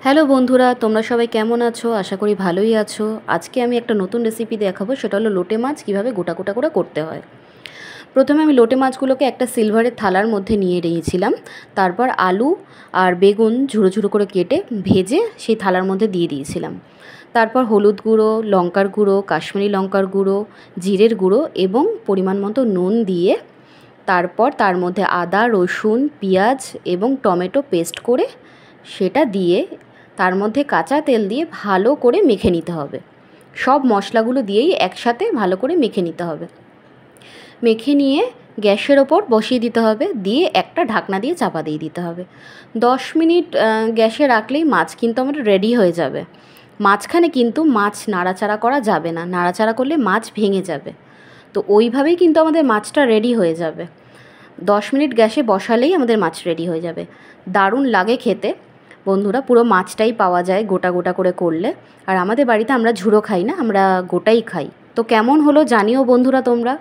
Hello বন্ধুরা, তোমরা সবাই কেমন আছো? আশা করি ভালোই আছো। আজকে আমি একটা নতুন রেসিপি দেখাবো, সেটা হলো লোটে মাছ কীভাবে গোটা গোটা করে করতে হয়। প্রথমে আমি লোটে মাছগুলোকে একটা সিলভারের থালার মধ্যে নিয়ে নিয়েছিলাম। তারপর আলু আর বেগুন ঝুড়ো ঝুড়ো করে কেটে ভেজে সেই থালার মধ্যে দিয়ে দিয়েছিলাম। তারপর হলুদ গুঁড়ো, লঙ্কার গুঁড়ো, কাশ্মীরি লঙ্কার গুঁড়ো, জিরের গুঁড়ো এবং পরিমাণ মতো নুন দিয়ে তারপর তার মধ্যে আদা, রসুন, পেঁয়াজ এবং টমেটো পেস্ট করে সেটা দিয়ে তার মধ্যে কাঁচা তেল দিয়ে ভালো করে মেখে নিতে হবে। সব মশলাগুলো দিয়েই একসাথে ভালো করে মেখে নিতে হবে। মেখে নিয়ে গ্যাসের ওপর বসিয়ে দিতে হবে, দিয়ে একটা ঢাকনা দিয়ে চাপা দিয়ে দিতে হবে। 10 মিনিট গ্যাসে রাখলেই মাছ কিন্তু আমার রেডি হয়ে যাবে। মাঝখানে কিন্তু মাছ নাড়াচাড়া করা যাবে না, নাড়াচাড়া করলে মাছ ভেঙে যাবে। তো ওইভাবেই কিন্তু আমাদের মাছটা রেডি হয়ে যাবে। 10 মিনিট গ্যাসে বসালেই আমাদের মাছ রেডি হয়ে যাবে। দারুণ লাগে খেতে বন্ধুরা, পুরো মাছটাই পাওয়া যায় গোটা গোটা করে করলে। আর আমাদের বাড়িতে আমরা ঝুড়ো খাই না, আমরা গোটাই খাই। তো কেমন হলো জানিও বন্ধুরা তোমরা।